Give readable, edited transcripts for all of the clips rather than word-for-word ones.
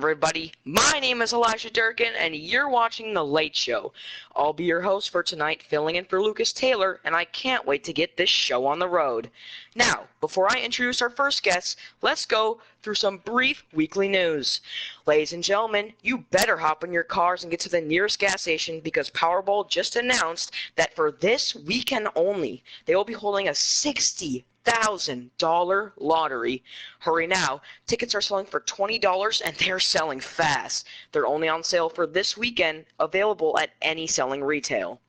everybody? My name is Elijah Durkin, and you're watching The Late Show. I'll be your host for tonight, filling in for Lucas Taylor, and I can't wait to get this show on the road. Now, before I introduce our first guest, let's go through some brief weekly news. Ladies and gentlemen, you better hop in your cars and get to the nearest gas station because Powerball just announced that for this weekend only, they will be holding a $60,000 lottery. Hurry now. Tickets are selling for $20 and they're selling fast. They're only on sale for this weekend, available at any selling retail.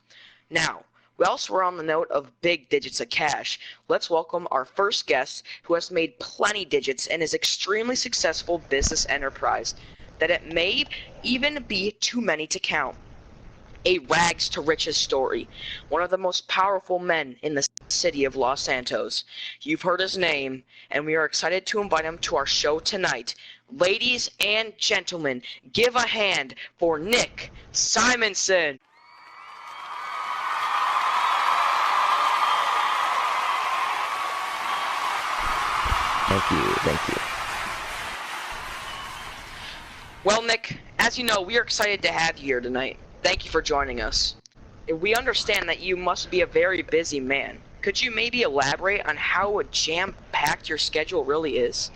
Now, whilst we're on the note of big digits of cash, let's welcome our first guest who has made plenty digits in his extremely successful business enterprise that it may even be too many to count. A rags to riches story. One of the most powerful men in the city of Los Santos. You've heard his name, and we are excited to invite him to our show tonight. Ladies and gentlemen, give a hand for Nick Simonson. Thank you. Well, Nick, as you know, we are excited to have you here tonight. Thank you for joining us. We understand that you must be a very busy man. Could you maybe elaborate on how jam-packed your schedule really is?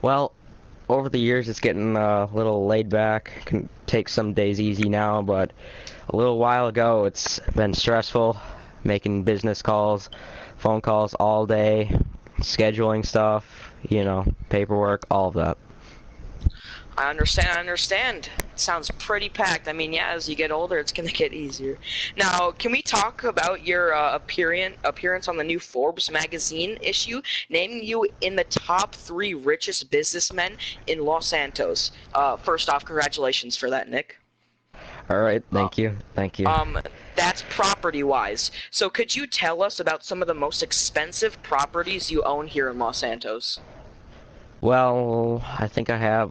Well, over the years it's getting a little laid back. Can take some days easy now, but a little while ago it's been stressful, making business calls, phone calls all day, scheduling stuff, paperwork, all of that. I understand. It sounds pretty packed. I mean, yeah, as you get older, it's going to get easier. Now, can we talk about your appearance on the new Forbes magazine issue, naming you in the top 3 richest businessmen in Los Santos? First off, congratulations for that, Nick. All right, thank you. That's property-wise. So could you tell us about some of the most expensive properties you own here in Los Santos? Well, I think I have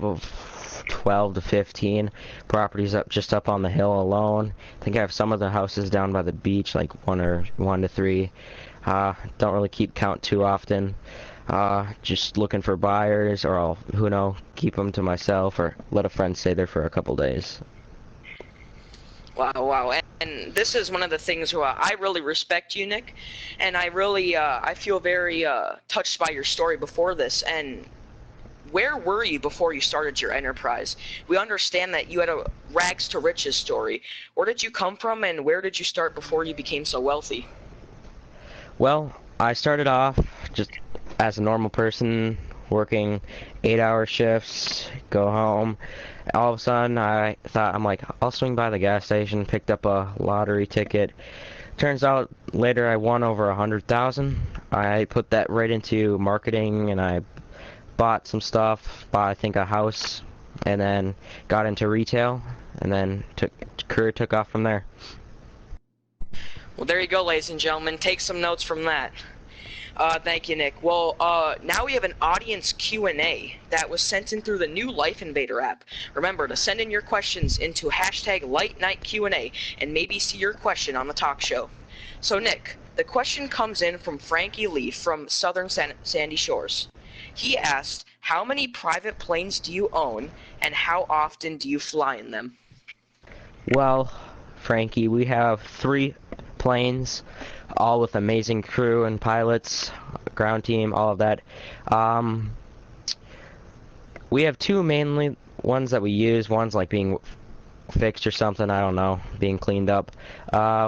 12 to 15 properties up on the hill alone. I think I have some of the houses down by the beach, like 1 to 3. Don't really keep count too often. Just looking for buyers, or I'll, keep them to myself or let a friend stay there for a couple days. Wow. And this is one of the things where I really respect you, Nick, and I feel very touched by your story before this. And where were you before you started your enterprise? We understand that you had a rags to riches story. Where did you come from, and where did you start before you became so wealthy? Well, I started off just as a normal person, working 8-hour shifts, go home. All of a sudden, I thought, I'll swing by the gas station, picked up a lottery ticket. Turns out later I won over 100,000. I put that right into marketing, and I bought some stuff, I think a house, and then got into retail, and then career took off from there. Well, there you go, ladies and gentlemen. Take some notes from that. Thank you, Nick. Well, now we have an audience Q&A that was sent in through the new Life Invader app. Remember to send in your questions into #LateNightQ&A and maybe see your question on the talk show. So, Nick, the question comes in from Frankie Lee from Southern Sandy Shores. He asked, how many private planes do you own, and how often do you fly in them? Well, Frankie, we have 3 planes, all with amazing crew and pilots, ground team, all of that. We have 2 mainly ones that we use. One's like being fixed or something, I don't know, being cleaned up.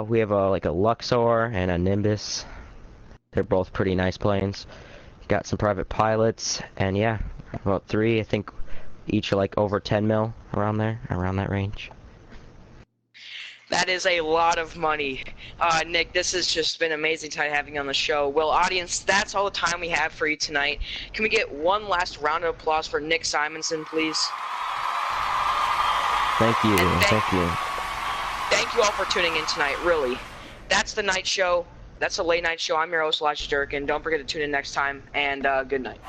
We have a Luxor and a Nimbus. They're both pretty nice planes. Got some private pilots, and yeah, about 3. I think each are like over 10 mil, around that range. That is a lot of money. Nick, this has just been amazing time having you on the show. Well, audience, that's all the time we have for you tonight. Can we get one last round of applause for Nick Simonson, please? Thank you. Thank you all for tuning in tonight, really. That's the night show. That's the late night show. I'm your host, Elijah Durkin. Don't forget to tune in next time, and good night.